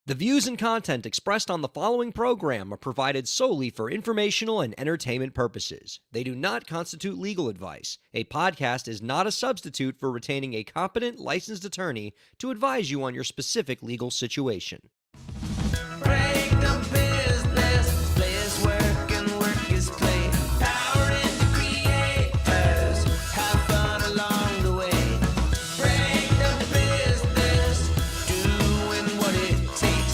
The views and content expressed on the following program are provided solely for informational and entertainment purposes. They do not constitute legal advice. A podcast is not a substitute for retaining a competent, licensed attorney to advise you on your specific legal situation. Break the business, play is work and work is play. Power into creators, have fun along the way. Break the business, doing what it takes.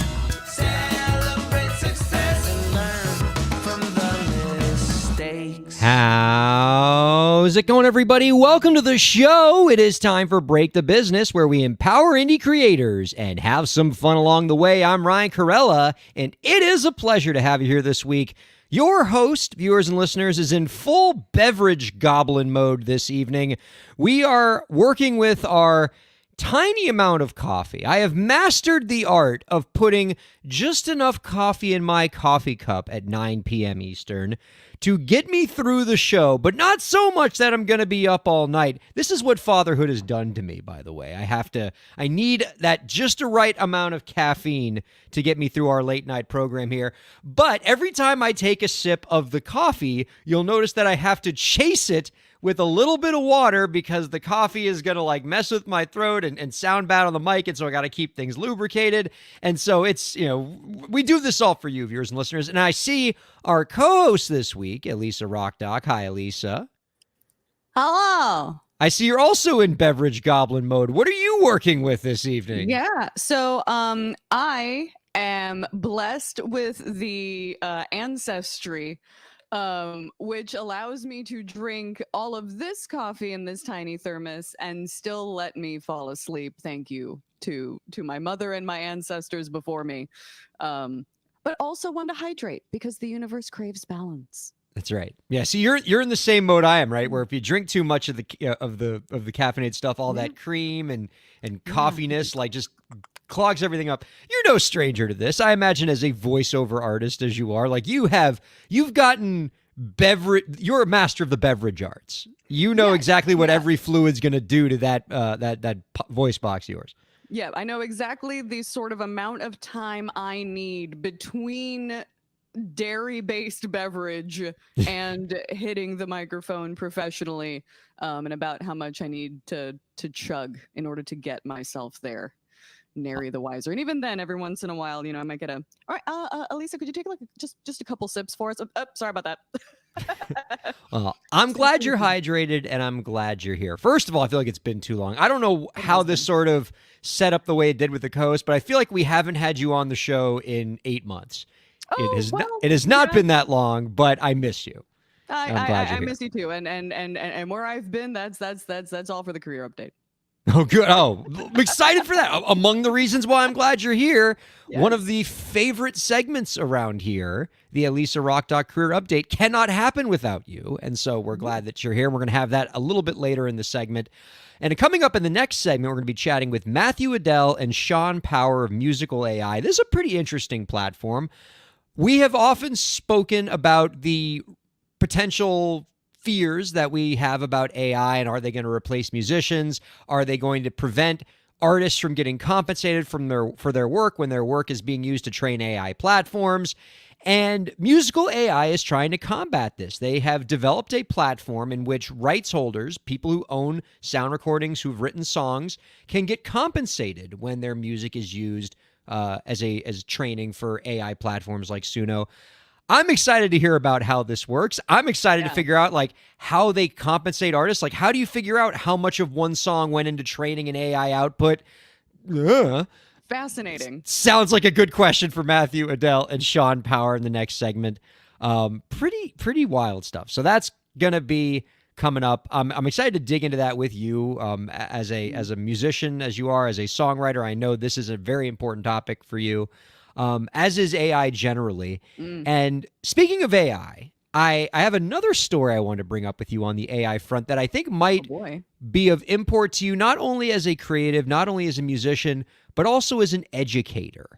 Celebrate success and learn from the mistakes. How's it going, everybody? Welcome to the show. It is time for Break the Business, where we empower indie creators and have some fun along the way. I'm Ryan Kairalla, and it is a pleasure to have you here this week. Your host, viewers and listeners, is in full beverage goblin mode this evening. We are working with our tiny amount of coffee. I have mastered the art of putting just enough coffee in my coffee cup at 9 p.m. Eastern to get me through the show, but not so much that I'm going to be up all night. This is what fatherhood has done to me, by the way. I need that just the right amount of caffeine to get me through our late night program here. But every time I take a sip of the coffee, you'll notice that I have to chase it with a little bit of water because the coffee is going to mess with my throat and sound bad on the mic. And so I got to keep things lubricated. And so it's, we do this all for you, viewers and listeners. And I see our co-host this week, Elisa Rockdock. Hi, Elisa. Hello. I see you're also in beverage goblin mode. What are you working with this evening? Yeah. So I am blessed with the ancestry which allows me to drink all of this coffee in this tiny thermos and still let me fall asleep. Thank you to my mother and my ancestors before me. But also want to hydrate because the universe craves balance. That's right. Yeah. See, you're in the same mode I am, right? Where if you drink too much of the caffeinated stuff, all that cream and coffeeness, just clogs everything up. You're no stranger to this. I imagine as a voiceover artist as you are, you've gotten you're a master of the beverage arts. You know exactly what every fluid's going to do to that voice box of yours. Yeah, I know exactly the sort of amount of time I need between dairy-based beverage and hitting the microphone professionally, and about how much I need to chug in order to get myself there. Nary the wiser. And even then, every once in a while, I might get all right, Elisa, could you take just a couple sips for us? Oh, sorry about that. Well, I'm glad you're hydrated, and I'm glad you're here. First of all, I feel like it's been too long. I don't know how this sort of set up the way it did with the co-host, but I feel like we haven't had you on the show in 8 months. It has not been that long, but I miss you. I miss you too, and where I've been, that's all for the career update. Oh, good. Oh, I'm excited for that. Among the reasons why I'm glad you're here, one of the favorite segments around here, the Elisa Rockdock Career Update, cannot happen without you. And so we're glad that you're here. We're going to have that a little bit later in the segment. And coming up in the next segment, we're going to be chatting with Matthew Adele and Sean Power of Musical AI. This is a pretty interesting platform. We have often spoken about the potential fears that we have about AI, and are they going to replace musicians? Are they going to prevent artists from getting compensated for their work when their work is being used to train AI platforms? And Musical AI is trying to combat this. They have developed a platform in which rights holders, people who own sound recordings, who've written songs, can get compensated when their music is used as training for AI platforms like Suno. I'm excited to hear about how this works. I'm excited to figure out how they compensate artists. How do you figure out how much of one song went into training an AI output? Fascinating. Sounds like a good question for Matthew Adele and Sean Power in the next segment. Pretty wild stuff. So that's gonna be coming up. I'm excited to dig into that with you as a musician, as you are, as a songwriter. I know this is a very important topic for you. As is AI generally. And speaking of AI, I have another story I want to bring up with you on the AI front that I think might be of import to you, not only as a creative, not only as a musician, but also as an educator.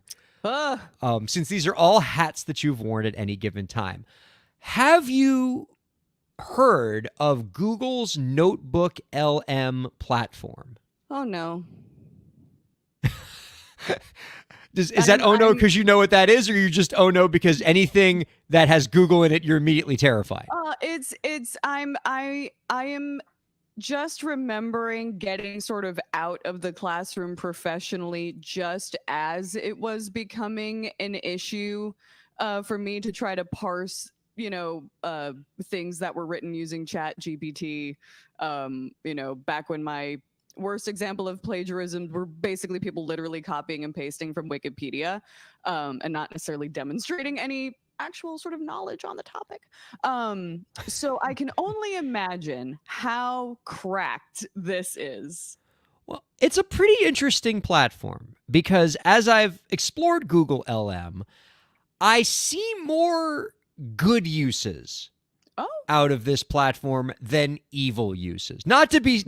Since these are all hats that you've worn at any given time. Have you heard of Google's Notebook LM platform? Oh, no. Is that oh no because you know what that is, or you just oh no because anything that has Google in it, you're immediately terrified? I am just remembering getting sort of out of the classroom professionally just as it was becoming an issue for me to try to parse, things that were written using Chat GPT. Back when my worst example of plagiarism were basically people literally copying and pasting from Wikipedia, and not necessarily demonstrating any actual sort of knowledge on the topic. So I can only imagine how cracked this is. Well, it's a pretty interesting platform because as I've explored Google LM, I see more good uses out of this platform than evil uses. Not to be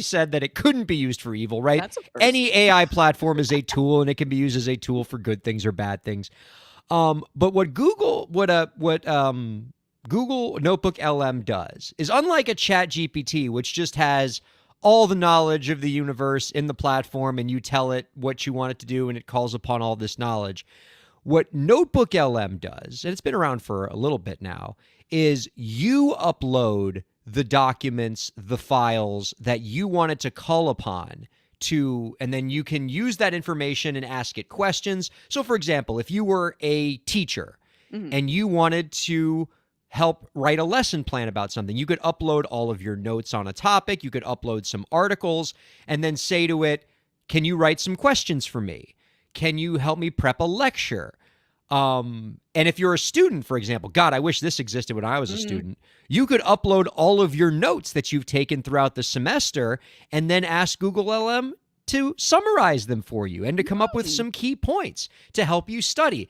said that it couldn't be used for evil, right? That's a first. Any AI platform is a tool, and it can be used as a tool for good things or bad things. But what Google Notebook LM does is, unlike a Chat GPT, which just has all the knowledge of the universe in the platform and you tell it what you want it to do and it calls upon all this knowledge, what Notebook LM does, and it's been around for a little bit now, is you upload the documents, the files that you want it to call upon and then you can use that information and ask it questions. So for example, if you were a teacher and you wanted to help write a lesson plan about something, you could upload all of your notes on a topic, you could upload some articles, and then say to it, can you write some questions for me? Can you help me prep a lecture? And if you're a student, for example, God, I wish this existed when I was a student, you could upload all of your notes that you've taken throughout the semester and then ask Google LM to summarize them for you and to come up with some key points to help you study.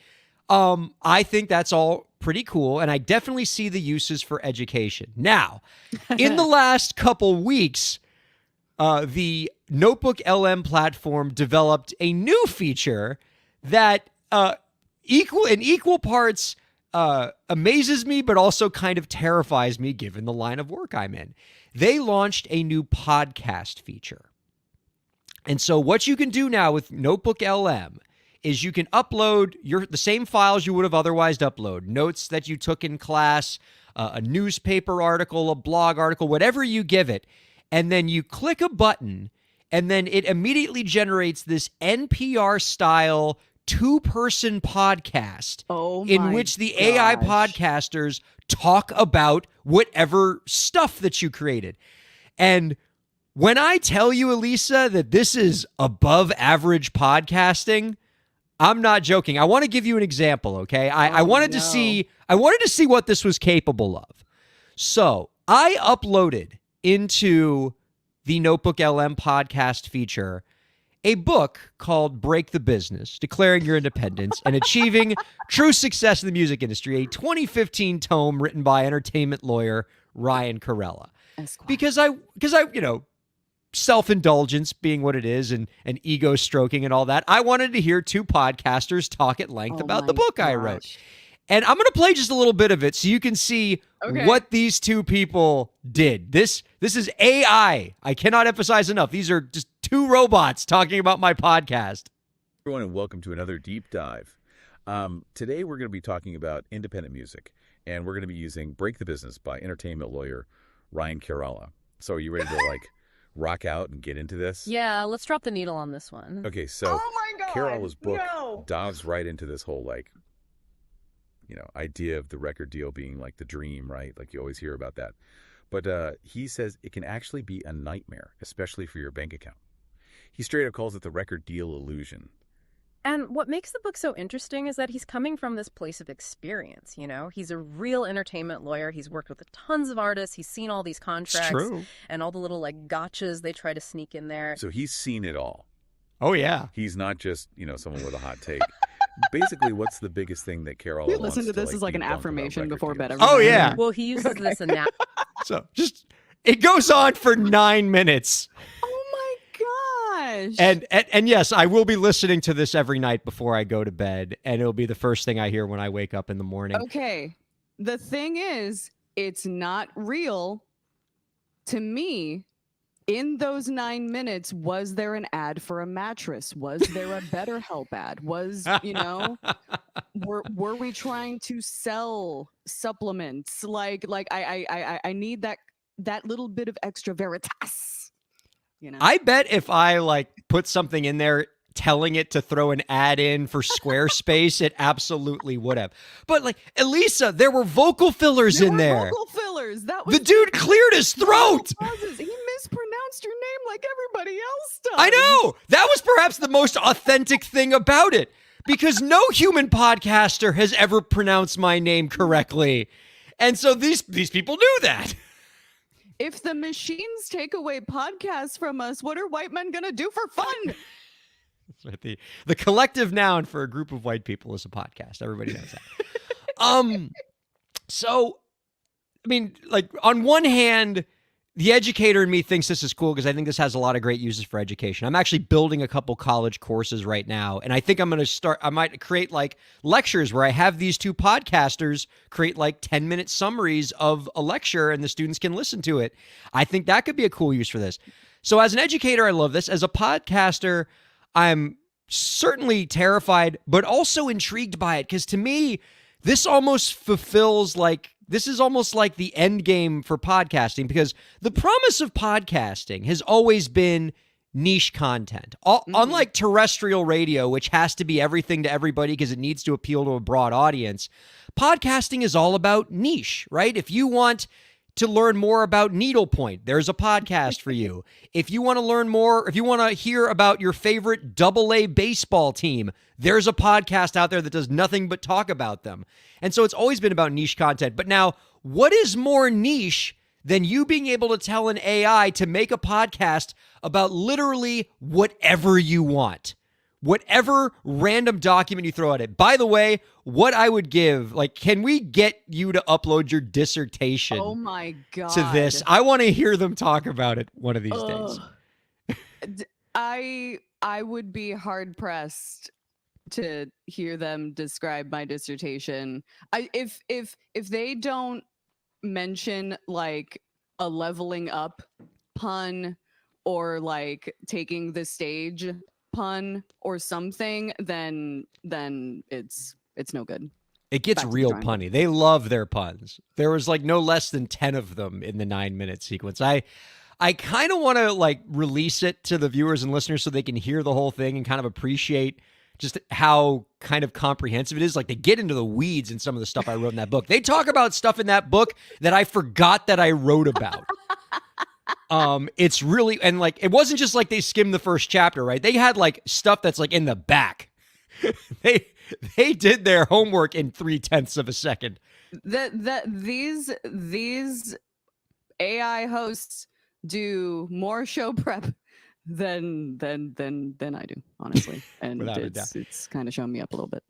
I think that's all pretty cool, and I definitely see the uses for education. Now, in the last couple weeks, the Notebook LM platform developed a new feature that in equal parts amazes me, but also kind of terrifies me given the line of work I'm in. They launched a new podcast feature. And so what you can do now with Notebook LM is you can upload the same files you would have otherwise uploaded, notes that you took in class, a newspaper article, a blog article, whatever you give it, and then you click a button, and then it immediately generates this NPR-style two-person podcast in which the AI podcasters talk about whatever stuff that you created. And when I tell you, Elisa, that this is above average podcasting, I'm not joking. I want to give you an example, okay? I wanted to see what this was capable of. So I uploaded into the Notebook LM podcast feature a book called Break the Business, Declaring Your Independence and Achieving True Success in the Music Industry, a 2015 tome written by entertainment lawyer Ryan Kairalla. Because I self-indulgence being what it is and ego stroking and all that, I wanted to hear two podcasters talk at length about the book I wrote. And I'm going to play just a little bit of it so you can see what these two people did. This is AI. I cannot emphasize enough. These are just two robots talking about my podcast. Everyone, and welcome to another deep dive. Today we're going to be talking about independent music, and we're going to be using Break the Business by entertainment lawyer Ryan Kairalla. So are you ready to rock out and get into this? Yeah, let's drop the needle on this one. Okay, so Kairalla's book dives right into this whole idea of the record deal being like the dream, right? Like you always hear about that. But he says it can actually be a nightmare, especially for your bank account. He straight up calls it the record deal illusion. And what makes the book so interesting is that he's coming from this place of experience, He's a real entertainment lawyer. He's worked with tons of artists. He's seen all these contracts and all the little gotchas they try to sneak in there. So he's seen it all. Oh, yeah. He's not just, someone with a hot take. Basically, what's the biggest thing that Kairalla wants listen to this as like an debunk about affirmation record before deals? bed. Oh, yeah. Well, he uses this analogy. So it goes on for 9 minutes. Oh my gosh. And yes, I will be listening to this every night before I go to bed, and it'll be the first thing I hear when I wake up in the morning. Okay. The thing is, it's not real to me in those 9 minutes, was there an ad for a mattress? Was there a BetterHelp ad? Was, were we trying to sell supplements? I need that little bit of extra veritas. I bet if I like put something in there telling it to throw an ad in for Squarespace, it absolutely would have. But like, Elisa, there were vocal fillers in there. Vocal fillers. That was the dude cleared his throat. He mispronounced your name like everybody else does. I know. That was perhaps the most authentic thing about it, because no human podcaster has ever pronounced my name correctly. And so these people knew that. If the machines take away podcasts from us, what are white men going to do for fun? The collective noun for a group of white people is a podcast. Everybody knows that. So, I mean, like, on one hand, the educator in me thinks this is cool because I think this has a lot of great uses for education. I'm actually building a couple college courses right now, and I think I might create like lectures where I have these two podcasters create like 10-minute summaries of a lecture and the students can listen to it. I think that could be a cool use for this. So as an educator, I love this. As a podcaster, I'm certainly terrified, but also intrigued by it, because to me, this almost fulfills this is almost like the end game for podcasting, because the promise of podcasting has always been niche content. Unlike terrestrial radio, which has to be everything to everybody because it needs to appeal to a broad audience, podcasting is all about niche, right? If you want to learn more about needlepoint, there's a podcast for you. If you want to learn more, if you want to hear about your favorite AA baseball team, there's a podcast out there that does nothing but talk about them. And so it's always been about niche content. But now, what is more niche than you being able to tell an AI to make a podcast about literally whatever you want? Whatever random document you throw at it. By the way, what I would give, like, can we get you to upload your dissertation Oh my God. to this? I want to hear them talk about it one of these days. I would be hard pressed to hear them describe my dissertation. If they don't mention like a leveling up pun or like taking the stage pun or something, then it's no good. It gets real punny. They love their puns. There was like no less than 10 of them in the 9-minute sequence. I kind of want to like release it to the viewers and listeners so they can hear the whole thing and kind of appreciate just how kind of comprehensive it is. Like, they get into the weeds in some of the stuff I wrote in that book. They talk about stuff in that book that I forgot that I wrote about. It's really, and like, it wasn't just like they skimmed the first chapter, right? They had like stuff that's like in the back. They did their homework in 0.3 of a second. These AI hosts do more show prep than I do, honestly, and it's kind of shown me up a little bit.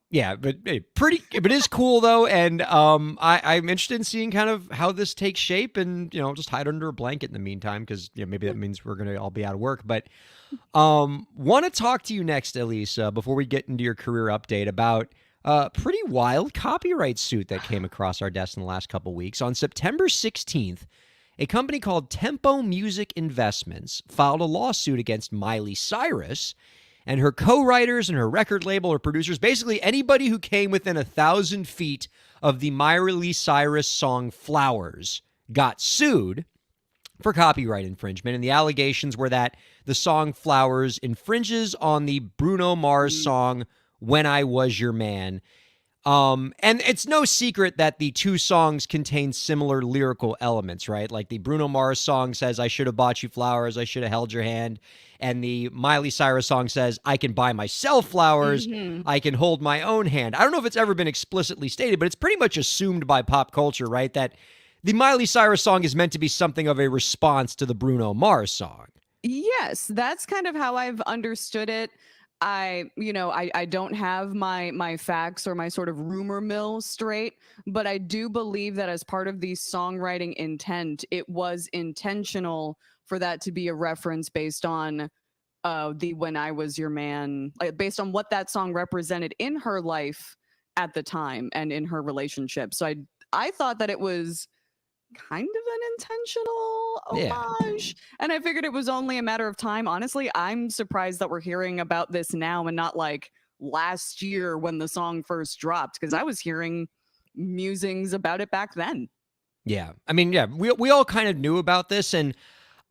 Yeah, but but it is cool though, and I'm interested in seeing kind of how this takes shape, and just hide under a blanket in the meantime, because maybe that means we're gonna all be out of work. But want to talk to you next, Elisa, before we get into your career update, about a pretty wild copyright suit that came across our desk in the last couple weeks. On September 16th, a company called Tempo Music Investments filed a lawsuit against Miley Cyrus and her co-writers and her record label or producers, basically anybody who came within 1,000 feet of the Miley Cyrus song Flowers got sued for copyright infringement. And the allegations were that the song Flowers infringes on the Bruno Mars song When I Was Your Man. And it's no secret that the two songs contain similar lyrical elements, right? Like the Bruno Mars song says, I should have bought you flowers, I should have held your hand. And the Miley Cyrus song says, I can buy myself flowers, I can hold my own hand. I don't know if it's ever been explicitly stated, but it's pretty much assumed by pop culture, right? That the Miley Cyrus song is meant to be something of a response to the Bruno Mars song. Yes, that's kind of how I've understood it. I don't have my facts or my sort of rumor mill straight, but I do believe that as part of the songwriting intent, it was intentional for that to be a reference based on the When I Was Your Man, like based on what that song represented in her life at the time and in her relationship. So I thought that it was kind of an intentional Yeah. homage. And I figured it was only a matter of time. Honestly, I'm surprised that we're hearing about this now and not like last year when the song first dropped, because I was hearing musings about it back then. Yeah. I mean, yeah, we all kind of knew about this, and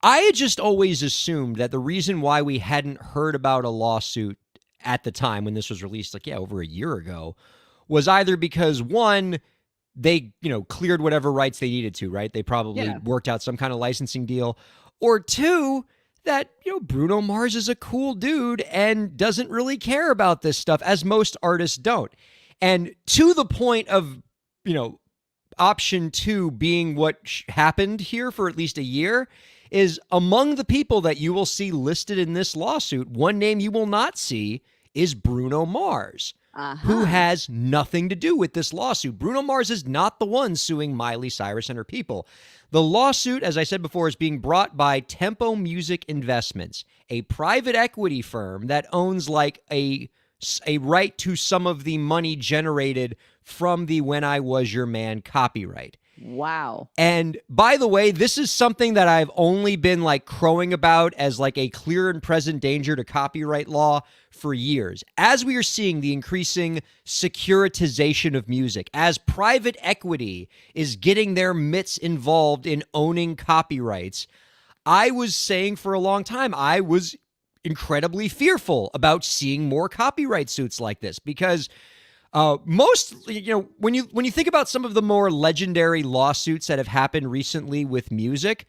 I had just always assumed that the reason why we hadn't heard about a lawsuit at the time when this was released, like, yeah, over a year ago, was either because, one, they, cleared whatever rights they needed to, right? They probably worked out some kind of licensing deal. Or two, that, Bruno Mars is a cool dude and doesn't really care about this stuff, as most artists don't. And to the point of, option two being what happened here for at least a year, is among the people that you will see listed in this lawsuit, one name you will not see is Bruno Mars, who has nothing to do with this lawsuit. Bruno Mars is not the one suing Miley Cyrus and her people. The lawsuit, as I said before, is being brought by Tempo Music Investments, a private equity firm that owns like a right to some of the money generated from the When I Was Your Man copyright. Wow. And by the way, this is something that I've only been like crowing about as like a clear and present danger to copyright law for years. As we are seeing the increasing securitization of music, as private equity is getting their mitts involved in owning copyrights, I was saying for a long time, I was incredibly fearful about seeing more copyright suits like this, because most, when you think about some of the more legendary lawsuits that have happened recently with music,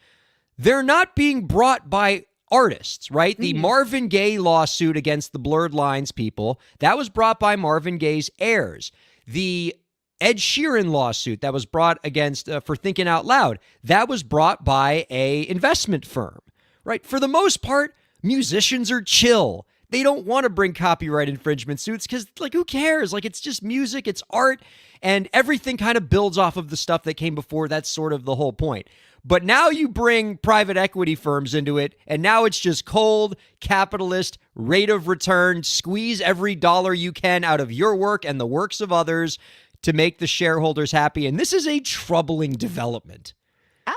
they're not being brought by artists, right? Mm-hmm. The Marvin Gaye lawsuit against the Blurred Lines people, that was brought by Marvin Gaye's heirs. The Ed Sheeran lawsuit that was brought against for Thinking Out Loud, that was brought by a investment firm, right? For the most part, musicians are chill. They don't want to bring copyright infringement suits because, like, who cares? Like, it's just music, it's art, and everything kind of builds off of the stuff that came before. That's sort of the whole point. But now you bring private equity firms into it, and now it's just cold, capitalist, rate of return, squeeze every dollar you can out of your work and the works of others to make the shareholders happy. And this is a troubling development.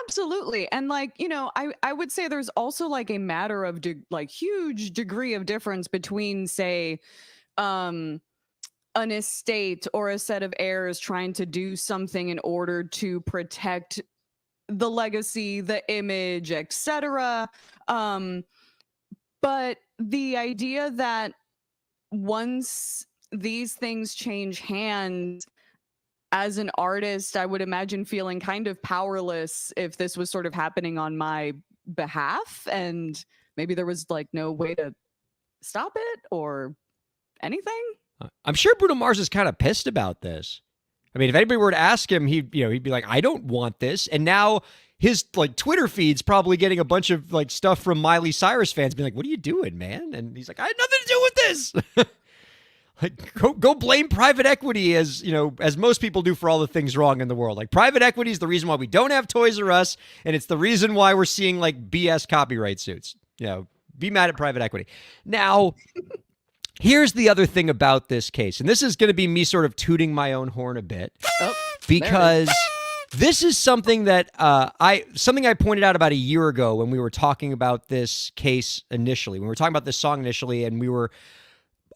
Absolutely. And like, I would say there's also like a matter of huge degree of difference between, say, an estate or a set of heirs trying to do something in order to protect the legacy, the image, etc. But the idea that once these things change hands, as an artist, I would imagine feeling kind of powerless if this was sort of happening on my behalf, and maybe there was like no way to stop it or anything. I'm sure Bruno Mars is kind of pissed about this. I mean, if anybody were to ask him, he'd be like, I don't want this. And now his like Twitter feed's probably getting a bunch of like stuff from Miley Cyrus fans being like, what are you doing, man? And he's like, I had nothing to do with this. Like, go blame private equity as most people do for all the things wrong in the world. Like, private equity is the reason why we don't have Toys R Us, and it's the reason why we're seeing like BS copyright suits. Be mad at private equity. Now, here's the other thing about this case, and this is going to be me sort of tooting my own horn a bit, because this is something that I pointed out about a year ago when we were talking about this case initially, when we were talking about this song initially, and we were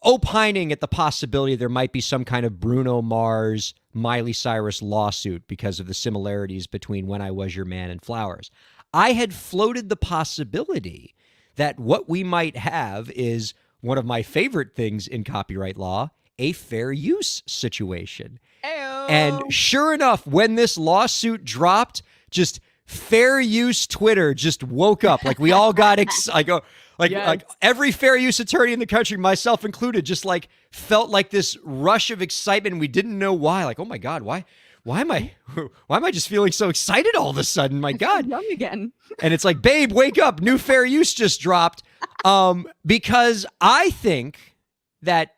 opining at the possibility there might be some kind of Bruno Mars, Miley Cyrus lawsuit because of the similarities between When I Was Your Man and Flowers. I had floated the possibility that what we might have is one of my favorite things in copyright law, a fair use situation. Ayo. And sure enough, when this lawsuit dropped, just fair use Twitter just woke up. Like, we all got excited. Like every fair use attorney in the country, myself included, just like felt like this rush of excitement. And we didn't know why. Like, oh my God, why am I just feeling so excited all of a sudden? My God. Young again. And it's like, babe, wake up. New fair use just dropped. Because I think that,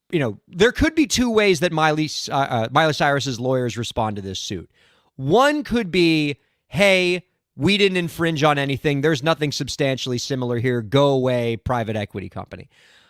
there could be two ways that Miley Cyrus's lawyers respond to this suit. One could be, hey, we didn't infringe on anything. There's nothing substantially similar here. Go away, private equity company.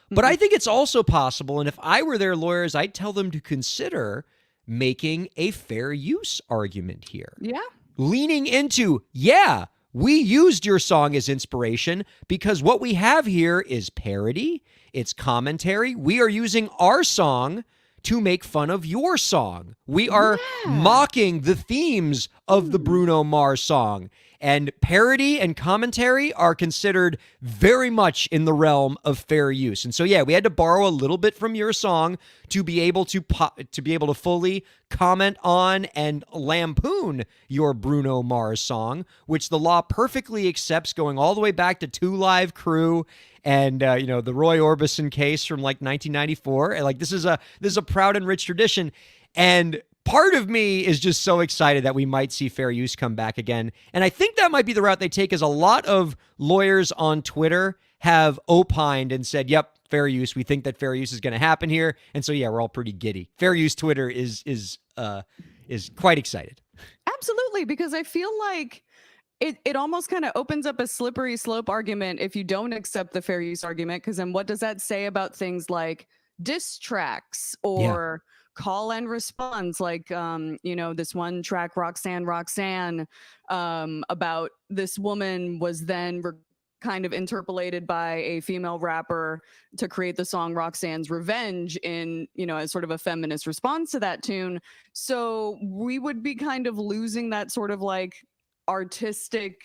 But I think it's also possible, and if I were their lawyers, I'd tell them to consider making a fair use argument here. Yeah. leaning into, yeah, we used your song as inspiration because what we have here is parody, it's commentary. We are using our song to make fun of your song. We are mocking the themes of the Bruno Mars song. And parody and commentary are considered very much in the realm of fair use. And so, yeah, we had to borrow a little bit from your song to be able to fully comment on and lampoon your Bruno Mars song, which the law perfectly accepts, going all the way back to Two Live Crew and the Roy Orbison case from like 1994. And like this is a proud and rich tradition. And part of me is just so excited that we might see fair use come back again. And I think that might be the route they take, as a lot of lawyers on Twitter have opined and said, yep, fair use. We think that fair use is going to happen here. And so, yeah, we're all pretty giddy. Fair use Twitter is quite excited. Absolutely, because I feel like it almost kind of opens up a slippery slope argument if you don't accept the fair use argument, because then what does that say about things like diss tracks or call and response, like this one track, Roxanne, about this woman was then kind of interpolated by a female rapper to create the song Roxanne's Revenge in, as sort of a feminist response to that tune. So we would be kind of losing that sort of like artistic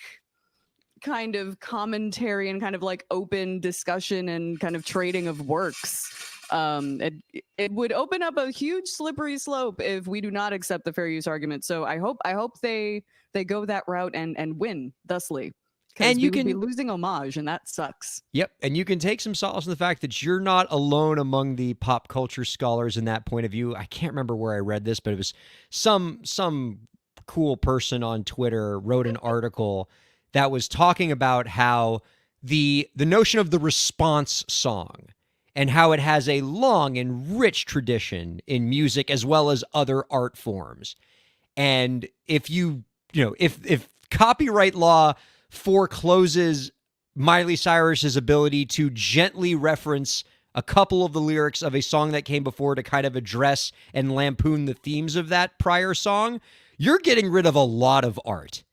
kind of commentary and kind of like open discussion and kind of trading of works. It would open up a huge slippery slope if we do not accept the fair use argument. So I hope they go that route and win thusly. And you can be losing homage, and that sucks. Yep, and you can take some solace in the fact that you're not alone among the pop culture scholars in that point of view. I can't remember where I read this, but it was some cool person on Twitter wrote an article that was talking about how the notion of the response song and how it has a long and rich tradition in music as well as other art forms. And if if copyright law forecloses Miley Cyrus's ability to gently reference a couple of the lyrics of a song that came before to kind of address and lampoon the themes of that prior song, you're getting rid of a lot of art.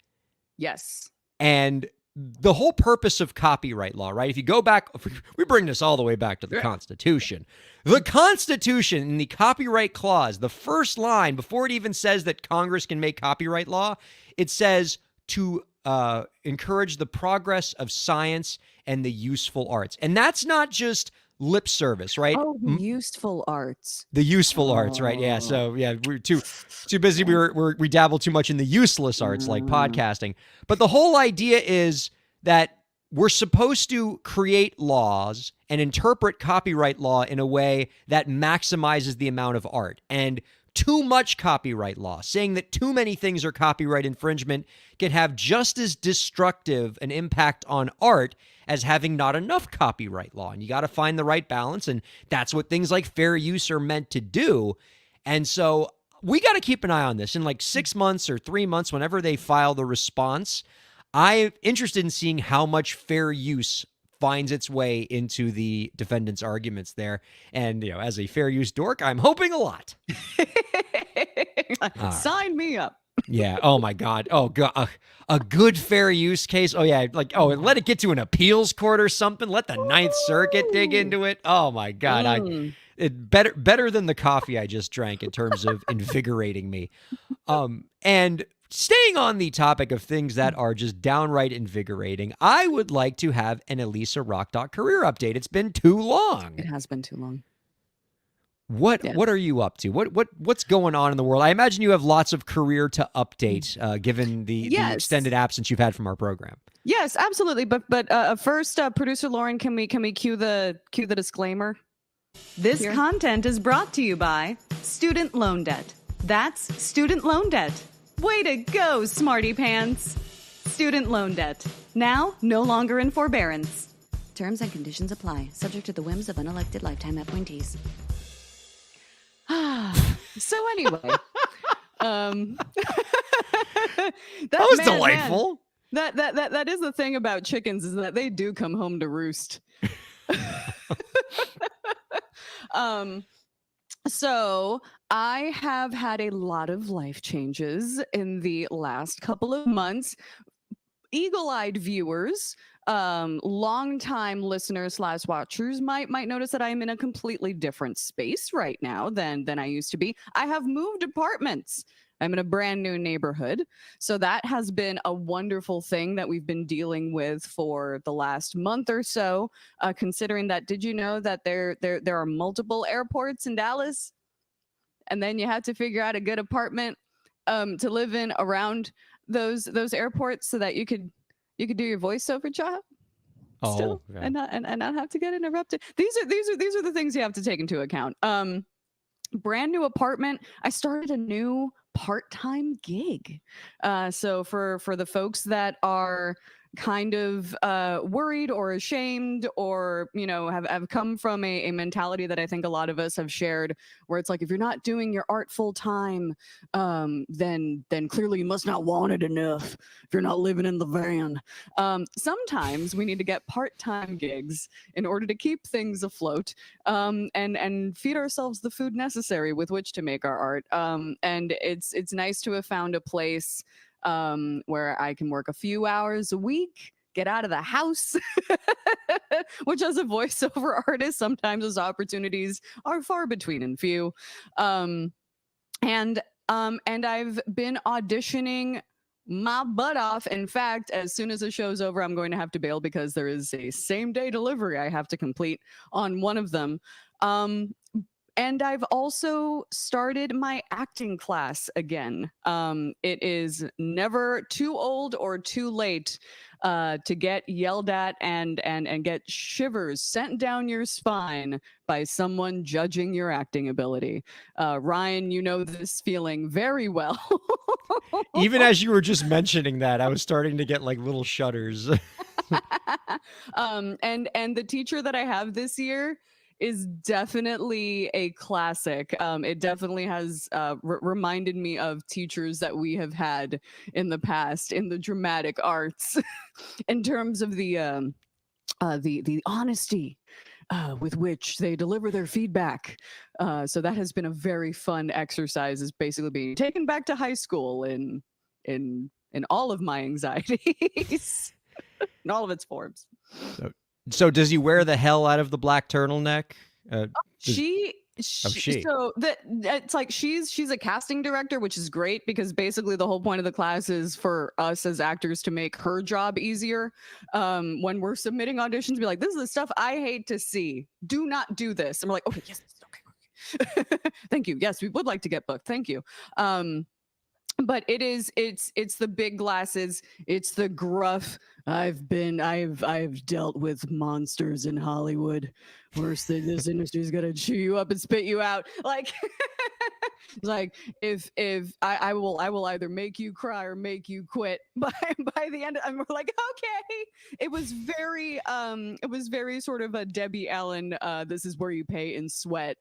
Yes. And the whole purpose of copyright law, right? If you go back, we bring this all the way back to the Constitution. The Constitution, in the copyright clause, the first line, before it even says that Congress can make copyright law, it says to encourage the progress of science and the useful arts. And that's not just lip service, right? Oh, the useful arts. The useful arts, right? Yeah. So yeah, we're too busy. We dabble too much in the useless arts like podcasting. But the whole idea is that we're supposed to create laws and interpret copyright law in a way that maximizes the amount of art. And too much copyright law, saying that too many things are copyright infringement, can have just as destructive an impact on art as having not enough copyright law. And you got to find the right balance. And that's what things like fair use are meant to do. And so we got to keep an eye on this. In like 6 months or 3 months, whenever they file the response, I'm interested in seeing how much fair use finds its way into the defendant's arguments there. And, as a fair use dork, I'm hoping a lot. Sign me up. Yeah. Oh my God. Oh God. A good fair use case. Oh yeah. Like, let it get to an appeals court or something. Let the Ninth Circuit dig into it. Oh my God. It better than the coffee I just drank in terms of invigorating me. And staying on the topic of things that are just downright invigorating, I would like to have an Elisa Rock career update. It's been too long. It has been too long. What are you up to? What's going on in the world? I imagine you have lots of career to update, given the extended absence you've had from our program. Yes, absolutely. But first, producer Lauren, can we cue the disclaimer? This content is brought to you by student loan debt. That's student loan debt. Way to go, smarty pants. Student loan debt. Now, no longer in forbearance. Terms and conditions apply, subject to the whims of unelected lifetime appointees. So anyway, that was delightful. That is the thing about chickens, is that they do come home to roost. So I have had a lot of life changes in the last couple of months. Eagle-eyed viewers, long-time listeners slash watchers might notice that I'm in a completely different space right now than I used to be. I have moved apartments. I'm in a brand new neighborhood. So that has been a wonderful thing that we've been dealing with for the last month or so. Considering that, did you know that there are multiple airports in Dallas? And then you had to figure out a good apartment to live in around those airports so that you could do your voiceover job still okay. and not have to get interrupted. These are the things you have to take into account. Brand new apartment. I started a new part-time gig. So for the folks that are kind of worried or ashamed, or have come from a mentality that I think a lot of us have shared, where it's like, if you're not doing your art full time, then clearly you must not want it enough if you're not living in the van. Sometimes we need to get part-time gigs in order to keep things afloat, and feed ourselves the food necessary with which to make our art. And it's nice to have found a place where I can work a few hours a week, get out of the house, which as a voiceover artist, sometimes those opportunities are far between and few. And I've been auditioning my butt off. In fact, as soon as the show's over, I'm going to have to bail because there is a same day delivery I have to complete on one of them. And I've also started my acting class again. It is never too old or too late to get yelled at and get shivers sent down your spine by someone judging your acting ability. Ryan, you know this feeling very well. Even as you were just mentioning that, I was starting to get like little shudders. And the teacher that I have this year is definitely a classic. It definitely has reminded me of teachers that we have had in the past in the dramatic arts, in terms of the honesty with which they deliver their feedback. So that has been a very fun exercise. Is basically being taken back to high school in all of my anxieties, in all of its forms. So does he wear the hell out of the black turtleneck? She she. So it's like she's a casting director, which is great because basically the whole point of the class is for us as actors to make her job easier. When we're submitting auditions, be like, this is the stuff I hate to see. Do not do this. And we're like, okay, yes, okay. Thank you. Yes, we would like to get booked. Thank you. But it's the big glasses, it's the gruff, I've dealt with monsters in Hollywood. Worse than this industry's gonna chew you up and spit you out. Like like if I will either make you cry or make you quit by the end. And we're like, okay. It was very sort of a Debbie Allen, this is where you pay in sweat,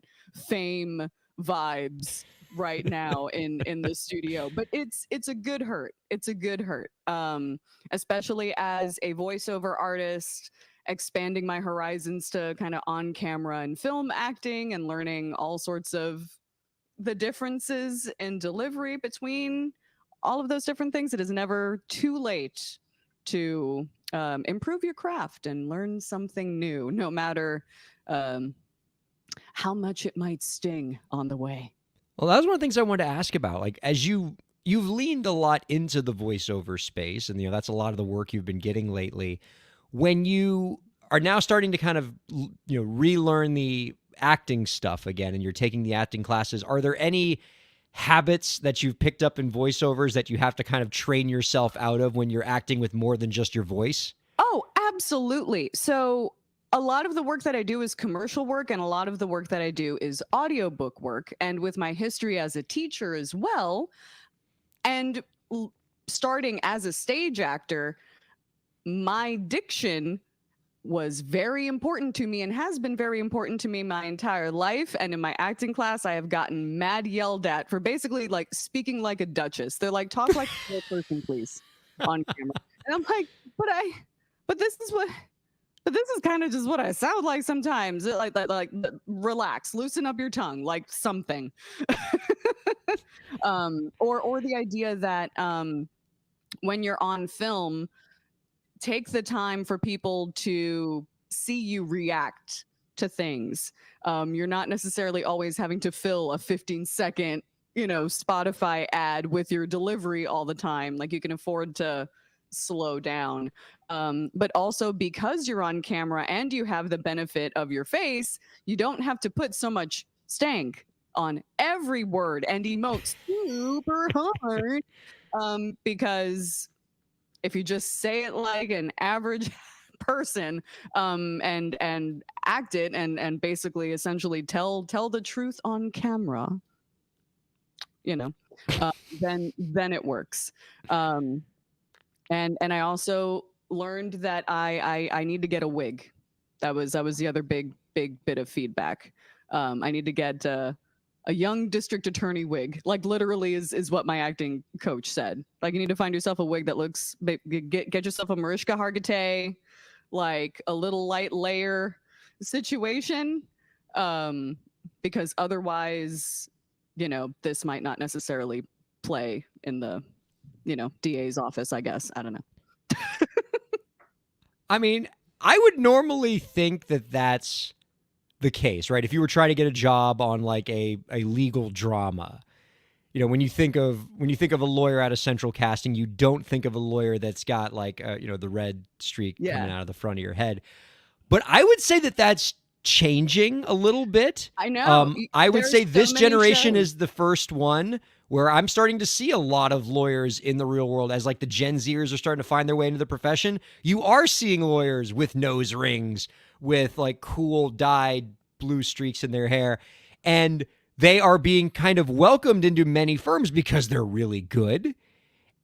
fame vibes right now in the studio. But it's a good hurt. It's a good hurt. Especially as a voiceover artist, expanding my horizons to kind of on camera and film acting, and learning all sorts of the differences in delivery between all of those different things. It is never too late to improve your craft and learn something new, no matter how much it might sting on the way. Well, that was one of the things I wanted to ask about. Like, as you've leaned a lot into the voiceover space, and that's a lot of the work you've been getting lately. When you are now starting to kind of relearn the acting stuff again, and you're taking the acting classes, are there any habits that you've picked up in voiceovers that you have to kind of train yourself out of when you're acting with more than just your voice? Oh, absolutely. So a lot of the work that I do is commercial work, and a lot of the work that I do is audiobook work. And with my history as a teacher as well, and starting as a stage actor, my diction was very important to me and has been very important to me my entire life. And in my acting class, I have gotten mad yelled at for basically like speaking like a duchess. They're like, talk like a real person, please, on camera. And I'm like, but this is but this is kind of just what I sound like sometimes. Relax, loosen up your tongue, like something. Or the idea that when you're on film, take the time for people to see you react to things. You're not necessarily always having to fill a 15-second, Spotify ad with your delivery all the time. Like, you can afford to slow down. But also, because you're on camera and you have the benefit of your face, you don't have to put so much stank on every word and emote super hard. Because if you just say it like an average person, and act it and basically essentially tell the truth on camera, then it works. And I also learned that I need to get a wig. That was the other big bit of feedback. I need to get a young district attorney wig, like literally is what my acting coach said. Like, you need to find yourself a wig that looks, get yourself a Mariska Hargitay, like a little light layer situation. Because otherwise, this might not necessarily play in the, DA's office, I guess. I don't know. I mean, I would normally think that that's the case, right? If you were trying to get a job on like a legal drama, when you think of a lawyer out of central casting, you don't think of a lawyer that's got like the red streak coming out of the front of your head. But I would say that that's changing a little bit. I know. I would say this generation shows. is the first one where I'm starting to see a lot of lawyers in the real world as like the Gen Zers are starting to find their way into the profession. You are seeing lawyers with nose rings, with like cool dyed blue streaks in their hair, and they are being kind of welcomed into many firms because they're really good.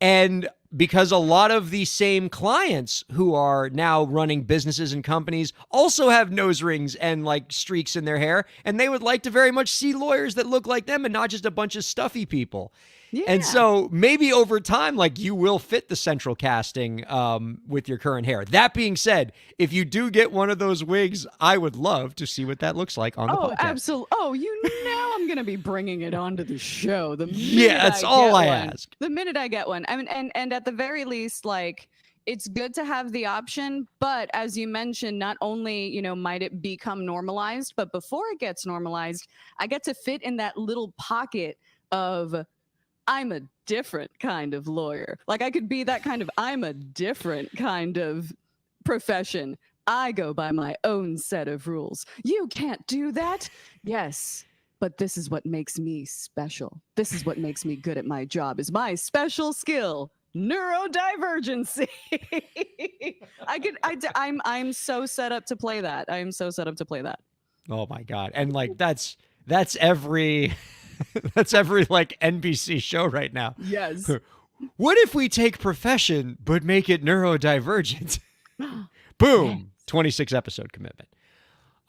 And because a lot of the same clients who are now running businesses and companies also have nose rings and like streaks in their hair, and they would like to very much see lawyers that look like them and not just a bunch of stuffy people. Yeah. And so maybe over time, like, you will fit the central casting with your current hair. That being said, if you do get one of those wigs, I would love to see what that looks like on the podcast. Absolutely. Oh, I'm going to be bringing it onto the show. That's all I ask. The minute I get one. I mean, and at the very least, like, it's good to have the option, but as you mentioned, not only, might it become normalized, but before it gets normalized, I get to fit in that little pocket of, I'm a different kind of lawyer. Like, I could be that kind of, I'm a different kind of profession. I go by my own set of rules. You can't do that. Yes, but this is what makes me special. This is what makes me good at my job, is my special skill, neurodivergency. I'm so set up to play that. I am so set up to play that. Oh my God. And like, that's every... That's every like NBC show right now. Yes. What if we take profession but make it neurodivergent? Boom. Yes. 26 episode commitment.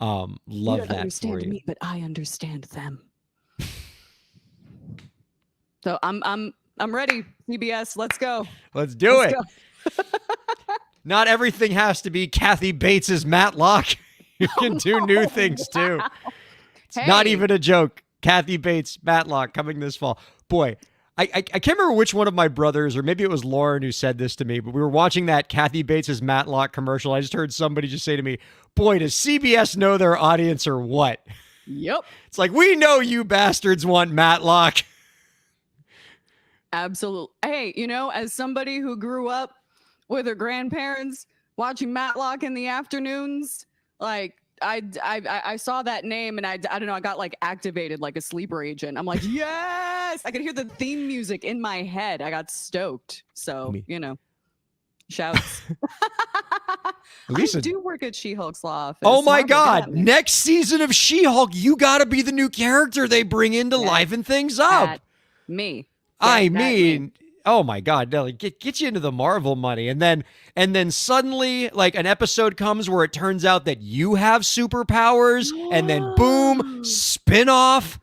Love you don't that understand for you. Me, but I understand them. So I'm ready. CBS, let's go. Let's do it. Not everything has to be Kathy Bates's Matlock. You can do new things too. It's not even a joke. Kathy Bates, Matlock, coming this fall. Boy, I can't remember which one of my brothers, or maybe it was Lauren who said this to me, but we were watching that Kathy Bates' Matlock commercial. I just heard somebody just say to me, boy, does CBS know their audience or what? Yep. It's like, we know you bastards want Matlock. Absolutely. Hey, as somebody who grew up with her grandparents watching Matlock in the afternoons, like, I saw that name and I don't know, I got like activated like a sleeper agent. I'm like, yes, I could hear the theme music in my head. I got stoked. So, shouts. Lisa, I do work at She-Hulk's law office. Oh my God. Next season of She-Hulk, you got to be the new character they bring in to liven things up. Me. I mean, oh my God, Nelly, get you into the Marvel money. And then suddenly like an episode comes where it turns out that you have superpowers, and then boom, spin-off.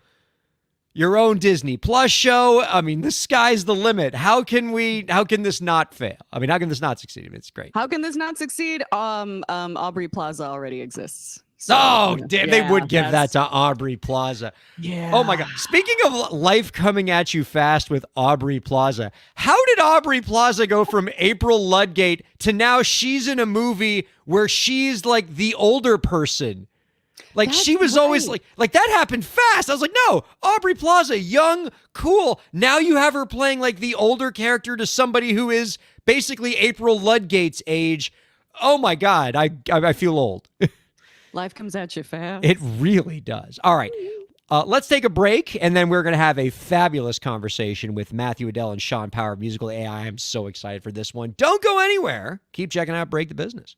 your own Disney Plus show. I mean, the sky's the limit. How can this not fail? I mean, how can this not succeed? It's great. How can this not succeed? Aubrey Plaza already exists. So, Oh, damn, they would give that to Aubrey Plaza. Yeah. Oh my God. Speaking of life coming at you fast with Aubrey Plaza, how did Aubrey Plaza go from April Ludgate to now she's in a movie where she's like the older person? Like That's she was always like that happened fast. I was like, no, Aubrey Plaza, young, cool. Now you have her playing like the older character to somebody who is basically April Ludgate's age. Oh my God, I feel old. Life comes at you fast. It really does. All right. Let's take a break, and then we're going to have a fabulous conversation with Matthew Adele and Sean Power of Musical AI. I'm so excited for this one. Don't go anywhere. Keep checking out Break the Business.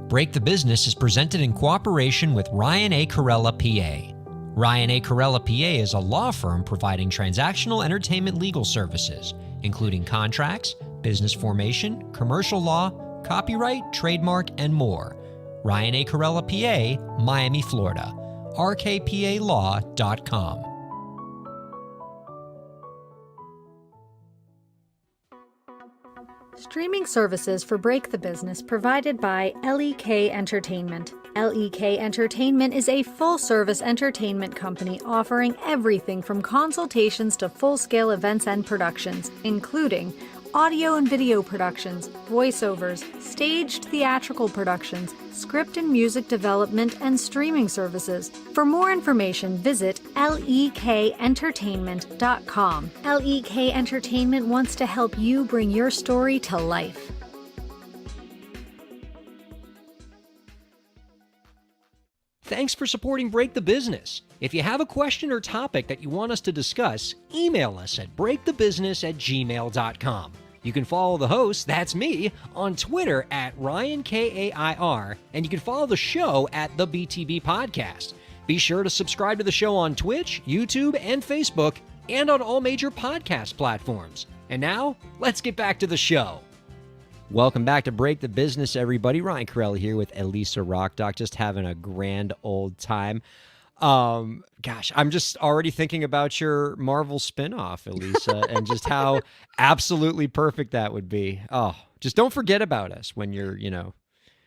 Break the Business is presented in cooperation with Ryan A. Kairalla, PA. Ryan A. Kairalla, PA is a law firm providing transactional entertainment legal services, including contracts, business formation, commercial law, copyright, trademark, and more. Ryan A. Kairalla, PA, Miami, Florida. rkpalaw.com. Streaming services for Break the Business provided by LEK Entertainment. LEK Entertainment is a full-service entertainment company offering everything from consultations to full-scale events and productions, including audio and video productions, voiceovers, staged theatrical productions, script and music development, and streaming services. For more information, visit lekentertainment.com. LEK Entertainment wants to help you bring your story to life. Thanks for supporting Break the Business. If you have a question or topic that you want us to discuss, email us at breakthebusiness@gmail.com. You can follow the host, that's me, on Twitter at Ryan Kair, and you can follow the show at the BTB Podcast. Be sure to subscribe to the show on Twitch, YouTube, and Facebook, and on all major podcast platforms. And now, let's get back to the show. Welcome back to Break the Business, everybody. Ryan Kairalla here with Elisa Rockdock, just having a grand old time. Gosh, I'm just already thinking about your Marvel spinoff, Elisa, and just how absolutely perfect that would be. Oh, just don't forget about us when you're,